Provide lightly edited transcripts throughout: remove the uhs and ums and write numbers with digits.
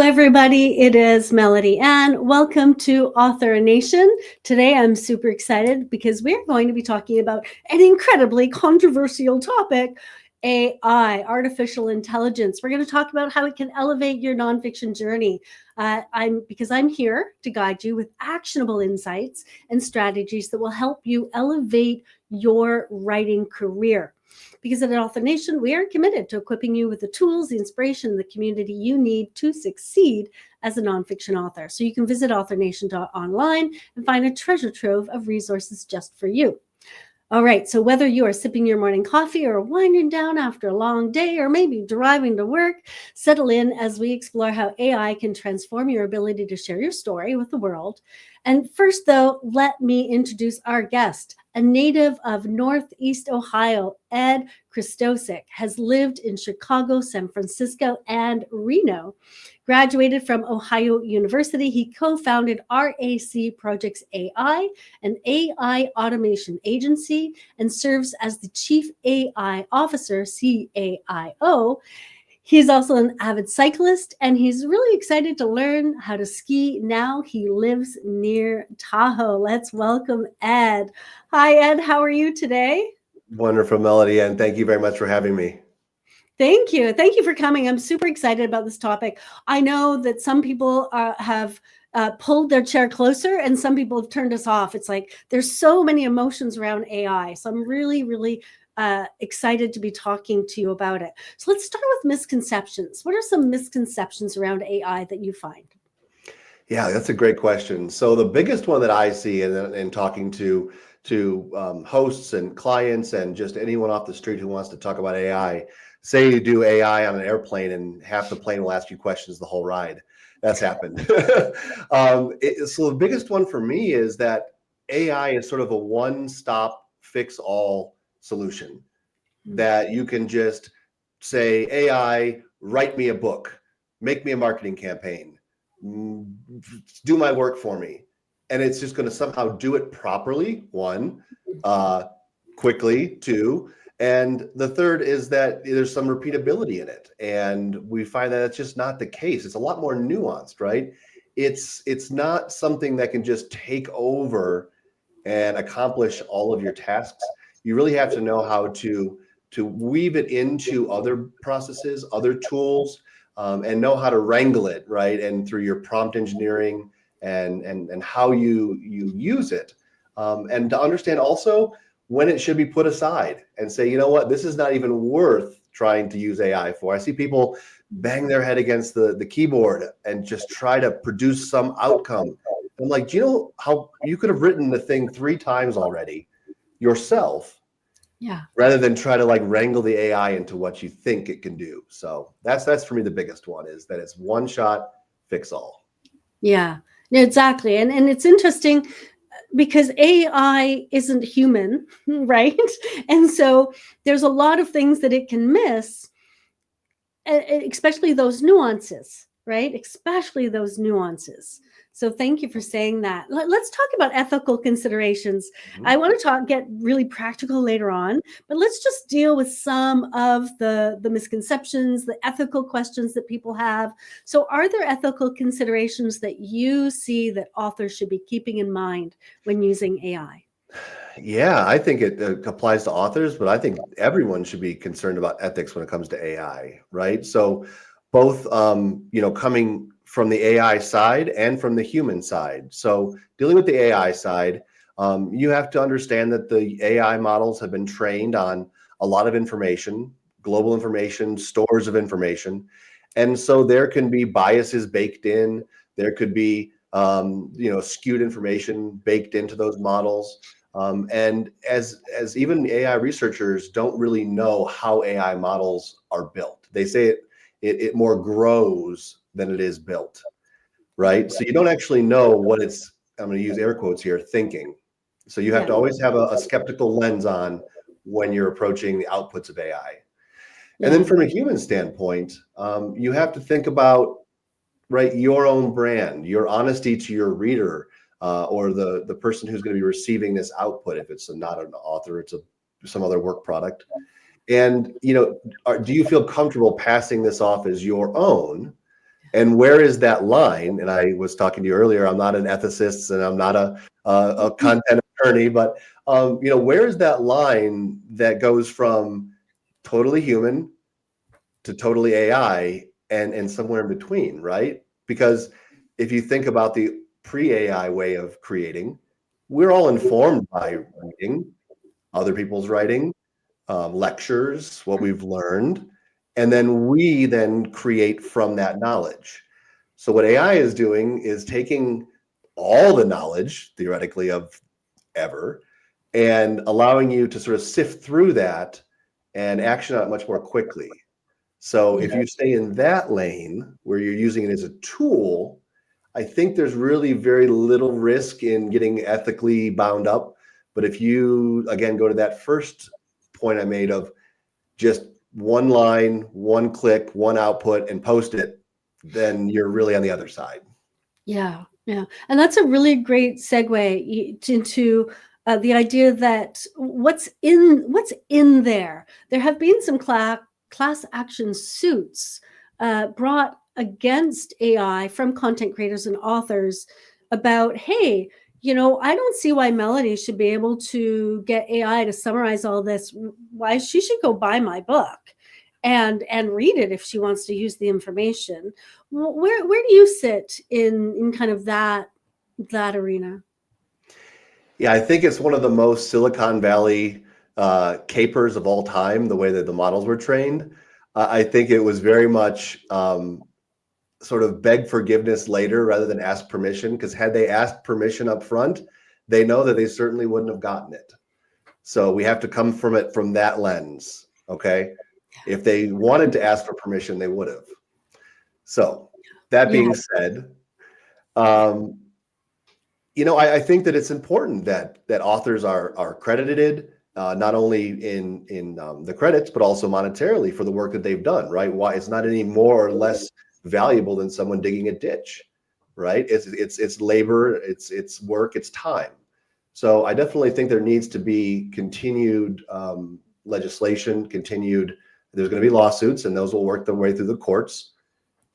everybody. It is Melody Ann. Welcome to Author Nation. Today, I'm super excited because we're going to be talking about an incredibly controversial topic, AI, artificial intelligence. We're going to talk about how it can elevate your nonfiction journey. I'm here to guide you with actionable insights and strategies that will help you elevate your writing career. Because at Author Nation, we are committed to equipping you with the tools, the inspiration, and the community you need to succeed as a nonfiction author. So you can visit authornation.online and find a treasure trove of resources just for you. All right, so whether you are sipping your morning coffee or winding down after a long day or maybe driving to work, settle in as we explore how AI can transform your ability to share your story with the world. And first, though, let me introduce our guest. A native of Northeast Ohio, Ed Christosik has lived in Chicago, San Francisco, and Reno. Graduated from Ohio University, he co-founded RAC Projects AI, an AI automation agency, and serves as the Chief AI Officer, CAIO. He's also an avid cyclist, and he's really excited to learn how to ski now he lives near Tahoe. Let's welcome Ed. Hi, Ed. How are you today? Wonderful, Melody, and thank you very much for having me. Thank you. Thank you for coming. I'm super excited about this topic. I know that some people have pulled their chair closer and some people have turned us off. It's like there's so many emotions around AI. So I'm really excited to be talking to you about it. So let's start with misconceptions. What are some misconceptions around AI that you find? Yeah, that's a great question. So the biggest one that I see in talking to hosts and clients and just anyone off the street who wants to talk about AI, say you do AI on an airplane and half the plane will ask you questions the whole ride. That's happened. So the biggest one for me is that AI is sort of a one-stop fix-all solution that you can just say, AI, write me a book, make me a marketing campaign, do my work for me. And it's just going to somehow do it properly, one, quickly, two, and the third is that there's some repeatability in it. And we find that it's just not the case. It's a lot more nuanced, right? It's not something that can just take over and accomplish all of your tasks. You really have to know how to weave it into other processes, other tools, and know how to wrangle it, right? And through your prompt engineering and how you use it, and to understand also when it should be put aside and say, you know what, this is not even worth trying to use AI for. I see people bang their head against the keyboard and just try to produce some outcome. I'm like, do you know how you could have written the thing 3 times already yourself? Yeah. Rather than try to like wrangle the AI into what you think it can do. So that's for me the biggest one, is that it's one shot fix all. Yeah, exactly. And it's interesting because AI isn't human, right? And so there's a lot of things that it can miss, especially those nuances, right? Especially those nuances. So thank you for saying that. Let's talk about ethical considerations. Mm-hmm. I want to get really practical later on, but let's just deal with some of the misconceptions, the ethical questions that people have. So are there ethical considerations that you see that authors should be keeping in mind when using AI? Yeah, I think it applies to authors, but I think everyone should be concerned about ethics when it comes to AI, right? So both, coming from the AI side and from the human side. So dealing with the AI side, you have to understand that the AI models have been trained on a lot of information, global information, stores of information. And so there can be biases baked in. There could be, skewed information baked into those models. And as even AI researchers don't really know how AI models are built. They say it more grows than it is built, right? So you don't actually know what it's, I'm going to use air quotes here, thinking. So you have to always have a skeptical lens on when you're approaching the outputs of AI. And then from a human standpoint, you have to think about, right, your own brand, your honesty to your reader, or the person who's going to be receiving this output. If it's not an author, it's some other work product. And do you feel comfortable passing this off as your own And where is that line? And I was talking to you earlier, I'm not an ethicist and I'm not a content attorney, but where is that line that goes from totally human to totally AI and somewhere in between, right? Because if you think about the pre-AI way of creating, we're all informed by reading, other people's writing, lectures, what we've learned, and then we then create from that knowledge. So what AI is doing is taking all the knowledge, theoretically, of ever, and allowing you to sort of sift through that and action on it much more quickly. So if you stay in that lane where you're using it as a tool, I think there's really very little risk in getting ethically bound up. But if you, again, go to that first point I made of just one line, one click, one output, and post it, then you're really on the other side. Yeah, yeah. And that's a really great segue into the idea that what's in there. There have been some class action suits brought against AI from content creators and authors about, hey, I don't see why Melody should be able to get AI to summarize all this. Why she should go buy my book and read it if she wants to use the information. Where do you sit in kind of that arena? Yeah, I think it's one of the most Silicon Valley capers of all time, the way that the models were trained. I think it was very much sort of beg forgiveness later rather than ask permission, because had they asked permission up front, they know that they certainly wouldn't have gotten it. So we have to come from it from that lens, okay? If they wanted to ask for permission, they would have. So that being said, I think that it's important that authors are credited, not only in the credits, but also monetarily for the work that they've done, right? Why it's not any more or less valuable than someone digging a ditch, right? It's labor, it's work, it's time. So I definitely think there needs to be continued legislation, there's going to be lawsuits, and those will work their way through the courts.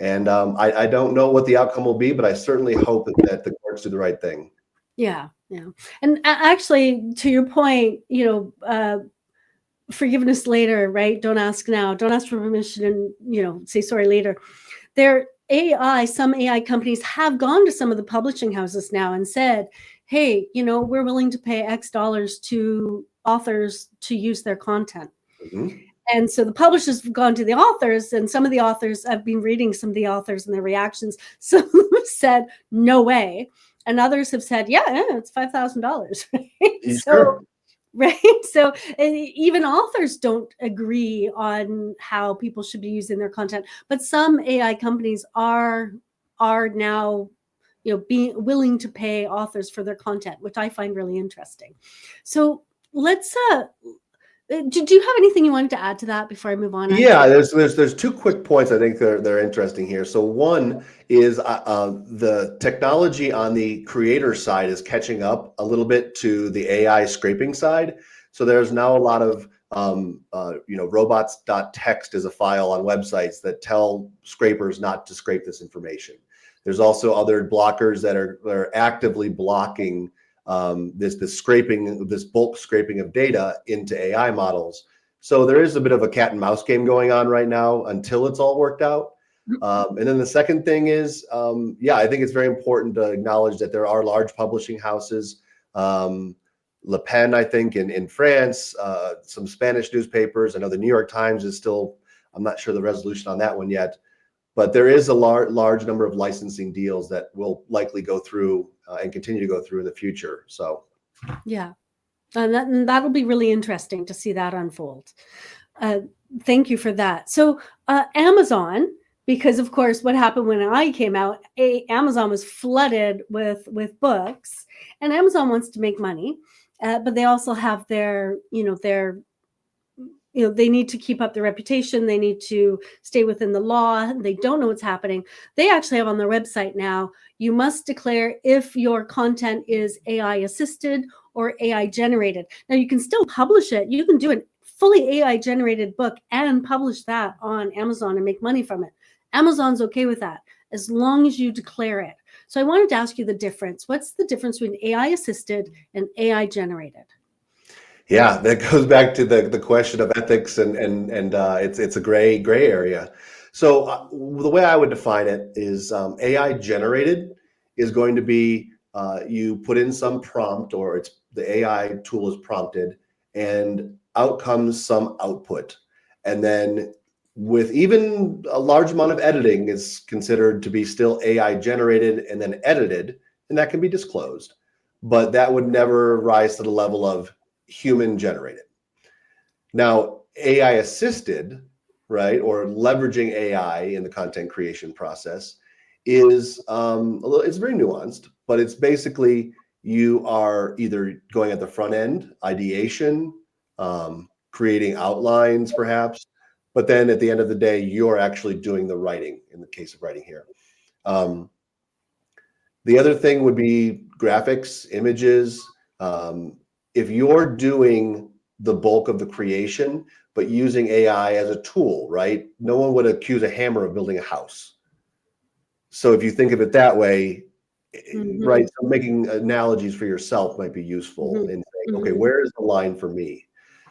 And I don't know what the outcome will be, but I certainly hope that the courts do the right thing. Yeah, yeah. And actually, to your point, forgiveness later, right? Don't ask now. Don't ask for permission and, say sorry later. Some AI companies have gone to some of the publishing houses now and said, hey, we're willing to pay X dollars to authors to use their content. Mm-hmm. And so the publishers have gone to the authors, and some of the authors, I've been reading some of the authors and their reactions. Some of them have said, no way. And others have said, yeah, it's $5,000. Right? Sure. Right. So even authors don't agree on how people should be using their content. But some AI companies are now, being willing to pay authors for their content, which I find really interesting. So let's do you have anything you wanted to add to that before I move on? Yeah, there's two quick points I think they're interesting here. So one is the technology on the creator side is catching up a little bit to the AI scraping side. So there's now a lot of robots.txt is a file on websites that tell scrapers not to scrape this information. There's also other blockers that are actively blocking this bulk scraping of data into AI models. So there is a bit of a cat and mouse game going on right now until it's all worked out. And then the second thing is, I think it's very important to acknowledge that there are large publishing houses, Le Pen, I think, in France, some Spanish newspapers. I know the New York Times is still, I'm not sure the resolution on that one yet, but there is a large number of licensing deals that will likely go through and continue to go through in the future. So, yeah, and that'll be really interesting to see that unfold. Thank you for that. So Amazon, because of course, what happened when I came out, Amazon was flooded with books, and Amazon wants to make money, but they also have their they need to keep up their reputation. They need to stay within the law. They don't know what's happening. They actually have on their website now, you must declare if your content is AI assisted or AI generated. Now you can still publish it. You can do a fully AI generated book and publish that on Amazon and make money from it. Amazon's okay with that. as long as you declare it. So I wanted to ask you the difference. What's the difference between AI assisted and AI generated? Yeah, that goes back to the question of ethics, and it's a gray area. So the way I would define it is AI generated is going to be you put in some prompt, or it's the AI tool is prompted, and out comes some output, and then with even a large amount of editing is considered to be still AI generated and then edited, and that can be disclosed, but that would never rise to the level of human generated. Now, AI assisted, right, or leveraging AI in the content creation process is it's very nuanced, but it's basically you are either going at the front end, ideation, creating outlines perhaps, but then at the end of the day, you're actually doing the writing in the case of writing here. The other thing would be graphics, images. If you're doing the bulk of the creation, but using AI as a tool, right? No one would accuse a hammer of building a house. So if you think of it that way, right? So making analogies for yourself might be useful in saying, okay, where is the line for me?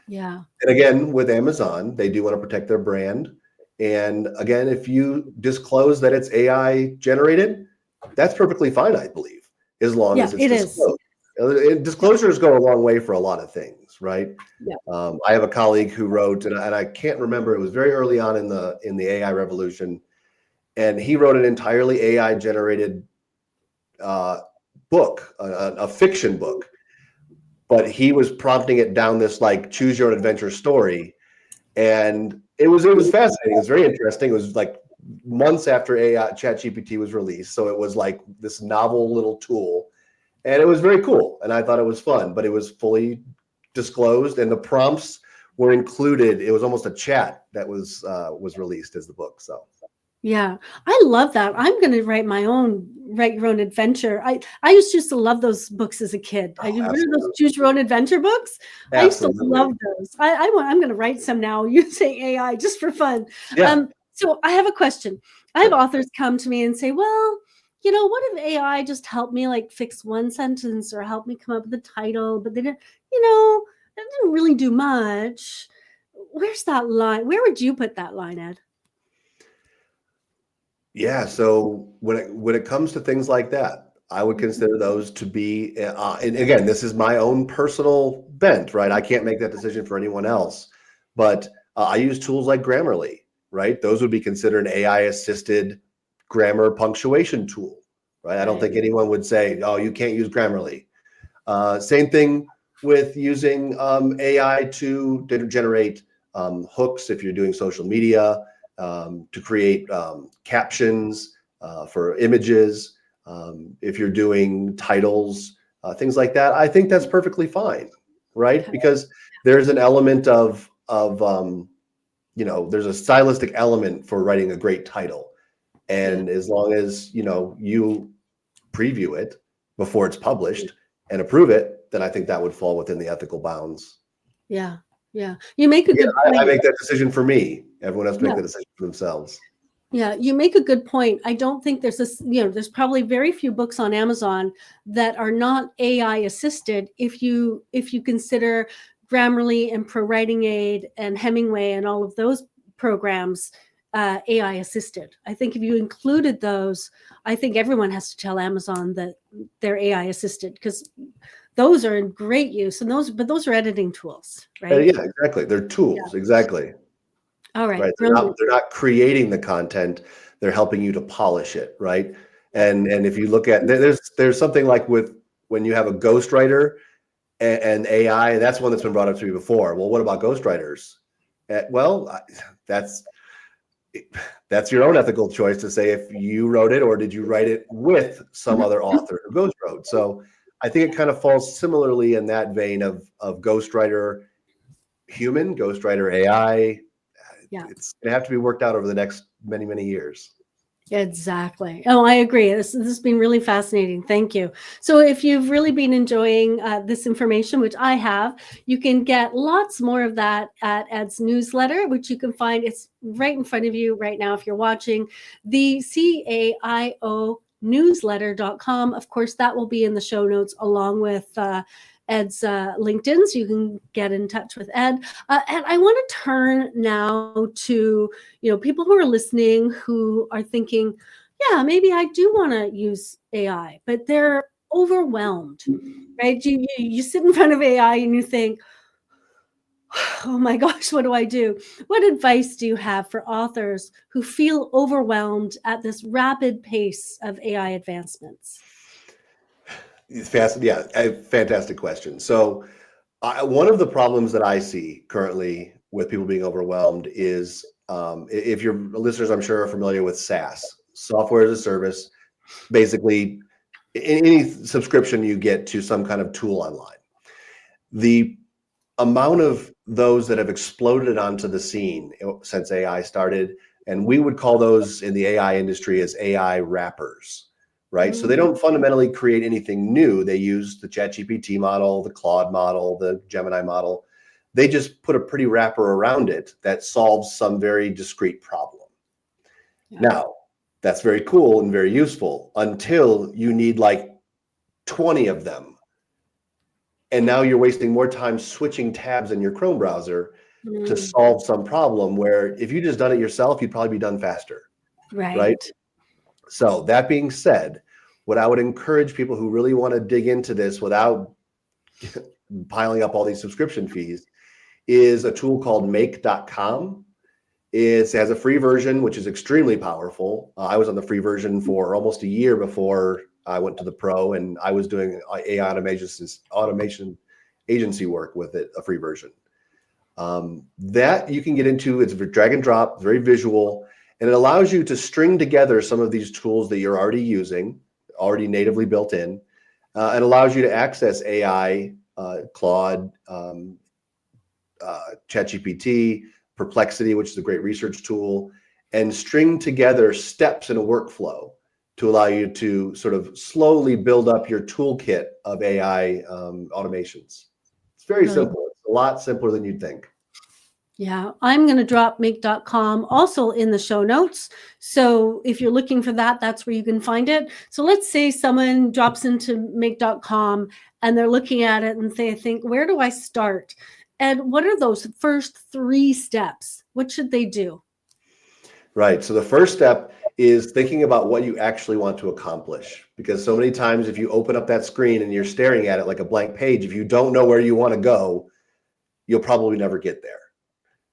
Yeah. And again, with Amazon, they do want to protect their brand. And again, if you disclose that it's AI generated, that's perfectly fine, I believe, as long Yeah, as it's it is. disclosed. Disclosures go a long way for a lot of things, right? Yeah. I have a colleague who wrote, and I can't remember, it was very early on in the AI revolution, and he wrote an entirely AI generated book, a fiction book, but he was prompting it down this like choose your own adventure story, and it was fascinating. It was very interesting. It was like months after AI ChatGPT was released, so it was like this novel little tool. And it was very cool, and I thought it was fun, but it was fully disclosed, and the prompts were included. It was almost a chat that was released as the book. So Yeah, I love that. I'm going to write your own adventure. I used to love those books as a kid. I remember those choose your own adventure books. I used to love those. I'm going to write some now using AI just for fun. Yeah. So I have a question. I have authors come to me and say, well, what if AI just helped me like fix one sentence or help me come up with a title, but they didn't, that didn't really do much. Where's that line? Where would you put that line, Ed? Yeah. So when it comes to things like that, I would consider those to be, and again, this is my own personal bent, right? I can't make that decision for anyone else, but I use tools like Grammarly, right? Those would be considered an AI assisted grammar punctuation tool, right? I don't think anyone would say, oh, you can't use Grammarly. Same thing with using AI to generate hooks if you're doing social media, to create captions for images, if you're doing titles, things like that. I think that's perfectly fine, right? Because there's an element of there's a stylistic element for writing a great title, and as long as you preview it before it's published and approve it, then I think that would fall within the ethical bounds. Yeah. Yeah. You make a good point. I make that decision for me. Everyone has to make the decision for themselves. Yeah, you make a good point. I don't think there's this, there's probably very few books on Amazon that are not AI assisted if you consider Grammarly and Pro Writing Aid and Hemingway and all of those programs AI assisted. I think if you included those, I think everyone has to tell Amazon that they're AI assisted, because those are in great use, and those are editing tools, right? Yeah, exactly. They're tools. Yeah. Exactly. All right. Right. They're not creating the content. They're helping you to polish it. Right. And if you look at, there's something like with when you have a ghostwriter and AI, that's one that's been brought up to me before. Well, what about ghostwriters? Well, that's your own ethical choice to say if you wrote it or did you write it with some other author who ghost wrote. So I think it kind of falls similarly in that vein of ghostwriter human, ghostwriter AI. Yeah. It's going to have to be worked out over the next many, many years. Exactly. Oh, I agree. This has been really fascinating. Thank you. So, if you've really been enjoying this information, which I have, you can get lots more of that at Ed's newsletter, which you can find. It's right in front of you right now if you're watching the CAIO newsletter.com. Of course, that will be in the show notes along with Ed's LinkedIn, so you can get in touch with Ed. And I want to turn now to people who are listening who are thinking, yeah, maybe I do want to use AI, but they're overwhelmed, right? You sit in front of AI and you think, oh my gosh, what do I do? What advice do you have for authors who feel overwhelmed at this rapid pace of AI advancements? It's fast. Yeah, a fantastic question. So, one of the problems that I see currently with people being overwhelmed is if your listeners, I'm sure, are familiar with SaaS, software as a service, basically any subscription you get to some kind of tool online. The amount of those that have exploded onto the scene since AI started, and we would call those in the AI industry as AI wrappers, right? So they don't fundamentally create anything new. They use the ChatGPT model, the Claude model, the Gemini model. They just put a pretty wrapper around it that solves some very discrete problem. Yeah. Now, that's very cool and very useful until you need like 20 of them. And now you're wasting more time switching tabs in your Chrome browser to solve some problem where if you just done it yourself, you'd probably be done faster, right? Right. So that being said, what I would encourage people who really want to dig into this without piling up all these subscription fees is a tool called make.com. It has a free version, which is extremely powerful. I was on the free version for almost a year before I went to the pro, and I was doing AI automation agency work with it, a free version. That you can get into. It's drag and drop, very visual, and it allows you to string together some of these tools that you're already using, already natively built in. It allows you to access AI, Claude, ChatGPT, Perplexity, which is a great research tool, and string together steps in a workflow to allow you to sort of slowly build up your toolkit of AI automations. It's very simple. It's a lot simpler than you'd think. Yeah, I'm going to drop make.com also in the show notes. So if you're looking for that, that's where you can find it. So let's say someone drops into make.com and they're looking at it and they think, where do I start? And what are those first 3 steps? What should they do? Right. So the first step is thinking about what you actually want to accomplish. Because so many times if you open up that screen and you're staring at it like a blank page, if you don't know where you want to go, you'll probably never get there.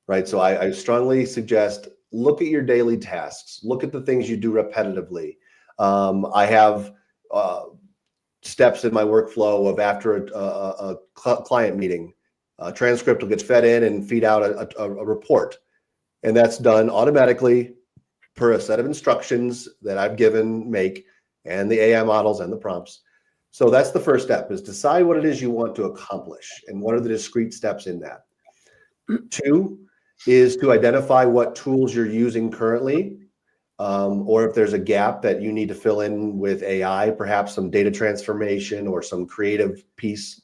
Right. So I strongly suggest look at your daily tasks, look at the things you do repetitively. I have steps in my workflow of after a client meeting, a transcript will get fed in and feed out a report. And that's done automatically per a set of instructions that I've given Make and the AI models and the prompts. So that's the first step, is decide what it is you want to accomplish and what are the discrete steps in that. 2 is to identify what tools you're using currently, or if there's a gap that you need to fill in with AI, perhaps some data transformation or some creative piece.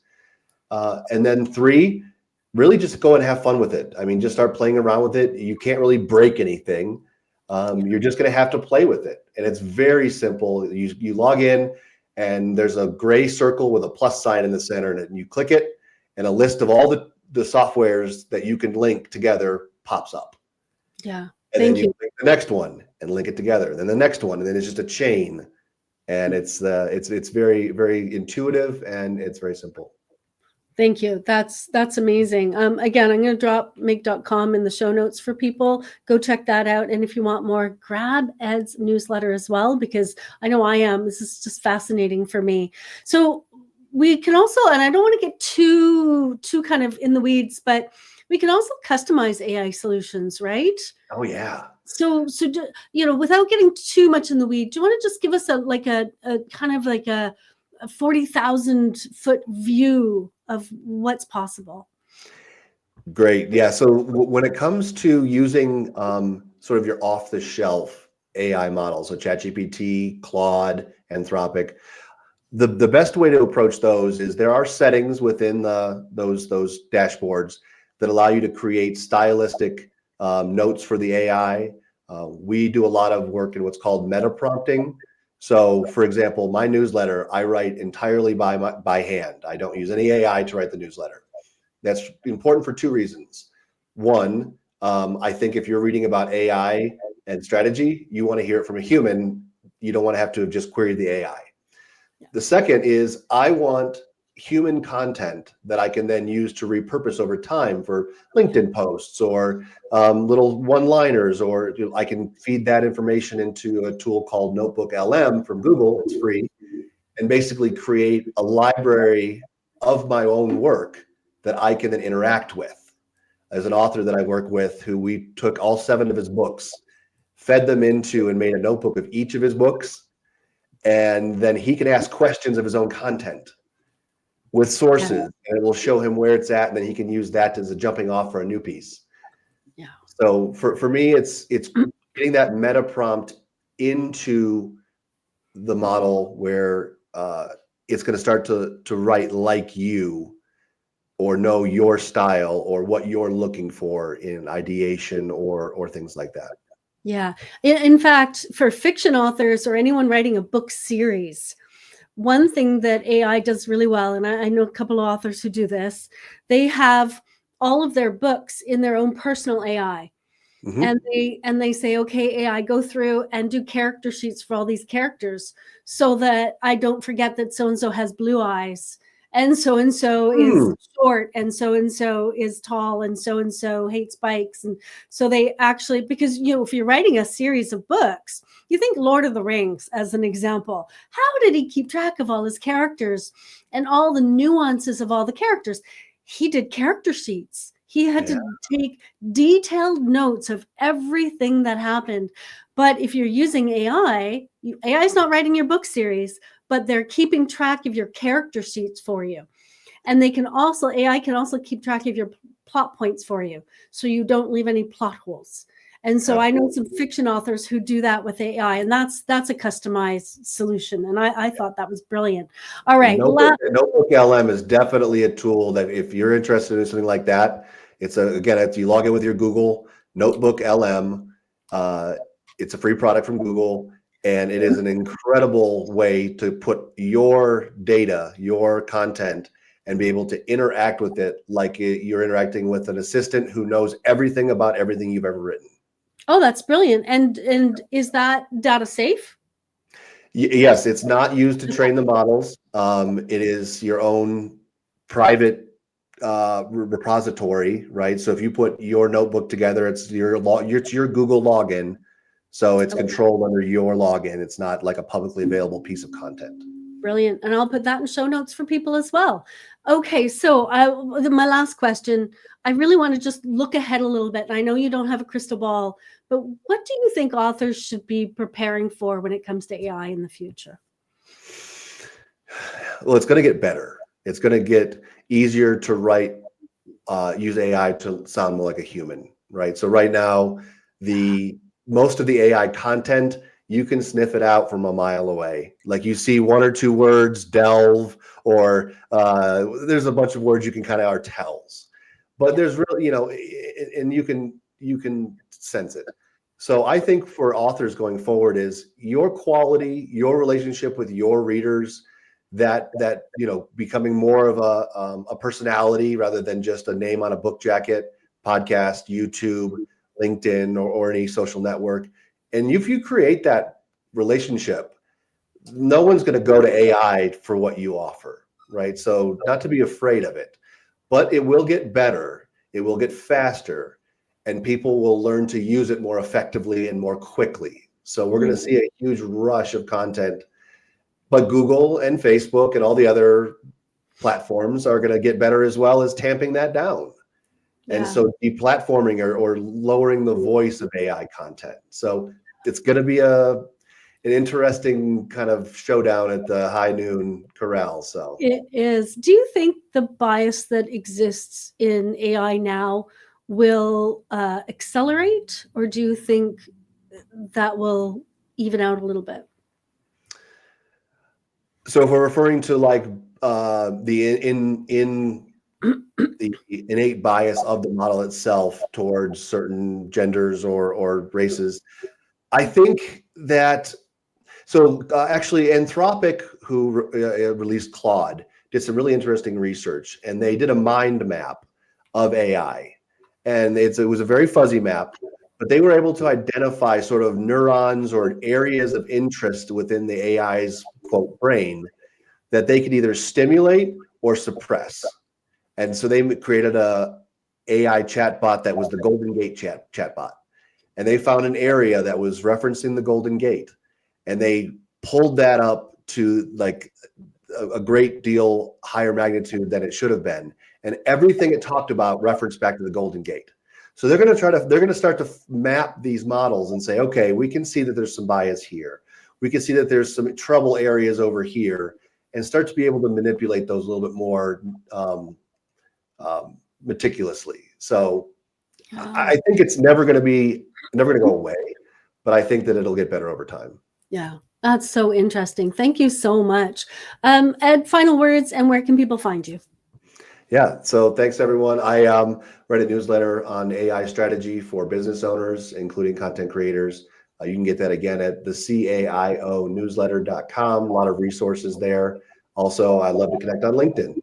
And then 3, really just go and have fun with it. I mean, just start playing around with it. You can't really break anything. You're just going to have to play with it. And it's very simple. You log in and there's a gray circle with a plus sign in the center, and you click it and a list of all the softwares that you can link together pops up. Yeah. And then you click the next one and link it together. Then the next one, and then it's just a chain. And it's very, very intuitive and it's very simple. Thank you. That's amazing. Again, I'm going to drop make.com in the show notes for people. Go check that out. And if you want more, grab Ed's newsletter as well, because I know I am. This is just fascinating for me. So we can also, and I don't want to get too kind of in the weeds, but we can also customize AI solutions, right? Oh yeah. So without getting too much in the weed, do you want to just give us a kind of like a 40,000 foot view of what's possible? Great. Yeah. So when it comes to using sort of your off the shelf AI models, so ChatGPT, Claude, Anthropic. The best way to approach those is there are settings within those dashboards that allow you to create stylistic notes for the AI. We do a lot of work in what's called meta prompting. So, for example, my newsletter, I write entirely by hand. I don't use any AI to write the newsletter. That's important for two reasons. One, I think if you're reading about AI and strategy, you want to hear it from a human. You don't want to have to have just queried the AI. The second is I want human content that I can then use to repurpose over time for LinkedIn posts or little one-liners, or I can feed that information into a tool called Notebook LM from Google. It's free, and basically create a library of my own work that I can then interact with. As an author that I work with, who we took all 7 of his books, fed them into and made a notebook of each of his books, and then he can ask questions of his own content with sources, and it will show him where it's at, and then he can use that as a jumping off for a new piece. Yeah. So for me, it's getting that meta prompt into the model where it's going to start to write like you, or know your style or what you're looking for in ideation or things like that. Yeah. In fact, for fiction authors or anyone writing a book series, one thing that AI does really well, and I know a couple of authors who do this, they have all of their books in their own personal AI. Mm-hmm. And they say, okay, AI, go through and do character sheets for all these characters so that I don't forget that so-and-so has blue eyes, and so is short, and so is tall, and so hates bikes. And so they actually, because, if you're writing a series of books, you think Lord of the Rings as an example. How did he keep track of all his characters and all the nuances of all the characters? He did character sheets. He had to take detailed notes of everything that happened. But if you're using AI, AI is not writing your book series, but they're keeping track of your character sheets for you. And AI can also keep track of your plot points for you, so you don't leave any plot holes. And so I know some fiction authors who do that with AI, and that's a customized solution. And I thought that was brilliant. All right. Notebook LM is definitely a tool that if you're interested in something like that, it's you log in with your Google Notebook LM. It's a free product from Google, and it is an incredible way to put your data, your content, and be able to interact with it like you're interacting with an assistant who knows everything about everything you've ever written. Oh, that's brilliant. And is that data safe? Yes, it's not used to train the models. It is your own private repository, right? So if you put your notebook together, it's your Google login. So it's controlled under your login. It's not like a publicly available piece of content. Brilliant. And I'll put that in show notes for people as well. Okay, so my last question, I really want to just look ahead a little bit. And I know you don't have a crystal ball, but what do you think authors should be preparing for when it comes to AI in the future? Well, it's going to get better. It's going to get easier to write, use AI to sound more like a human, right? So right now, most of the AI content, you can sniff it out from a mile away. Like you see 1 or 2 words, delve, or there's a bunch of words you can kind of are tells, but there's really, and you can sense it. So I think for authors going forward is your quality, your relationship with your readers, that becoming more of a personality rather than just a name on a book jacket, podcast, YouTube, LinkedIn, or any social network. And if you create that relationship, no one's going to go to AI for what you offer, right? So not to be afraid of it, but it will get better. It will get faster, and people will learn to use it more effectively and more quickly. So we're going to see a huge rush of content, but Google and Facebook and all the other platforms are going to get better as well as tamping that down. And so deplatforming or lowering the voice of AI content. So it's going to be an interesting kind of showdown at the high noon corral. So it is. Do you think the bias that exists in AI now will accelerate, or do you think that will even out a little bit? So if we're referring to like the in the innate bias of the model itself towards certain genders or races, I think that actually Anthropic, who released Claude, did some really interesting research, and they did a mind map of AI, and it was a very fuzzy map, but they were able to identify sort of neurons or areas of interest within the AI's quote brain that they could either stimulate or suppress. And so they created a AI chatbot that was the Golden Gate chatbot. And they found an area that was referencing the Golden Gate. And they pulled that up to like a great deal higher magnitude than it should have been. And everything it talked about referenced back to the Golden Gate. So they're going to start to map these models and say, okay, we can see that there's some bias here. We can see that there's some trouble areas over here, and start to be able to manipulate those a little bit more meticulously. So I think it's never going to go away, but I think that it'll get better over time. Yeah, that's so interesting. Thank you so much. Ed, final words, and where can people find you? Yeah, so thanks everyone. I write a newsletter on AI strategy for business owners, including content creators. You can get that again at the CAIOnewsletter.com. A lot of resources there. Also, I love to connect on LinkedIn.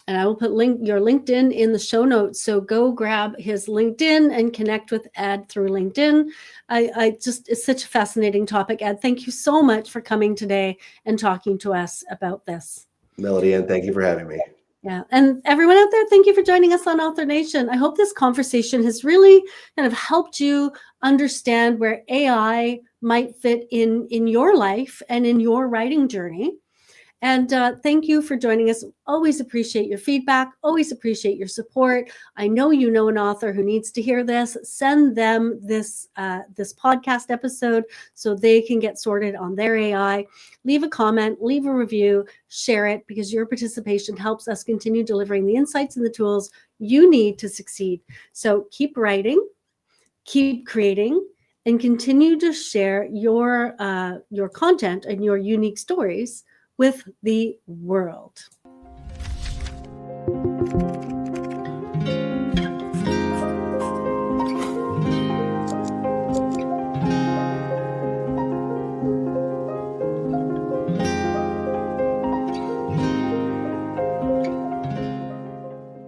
And I will put your LinkedIn in the show notes. So go grab his LinkedIn and connect with Ed through LinkedIn. It's such a fascinating topic. Ed, thank you so much for coming today and talking to us about this. Melody, and thank you for having me. Yeah. And everyone out there, thank you for joining us on Author Nation. I hope this conversation has really kind of helped you understand where AI might fit in your life and in your writing journey. And thank you for joining us. Always appreciate your feedback. Always appreciate your support. I know you know an author who needs to hear this. Send them this podcast episode so they can get sorted on their AI. Leave a comment, leave a review, share it, because your participation helps us continue delivering the insights and the tools you need to succeed. So keep writing, keep creating, and continue to share your content and your unique stories with the world.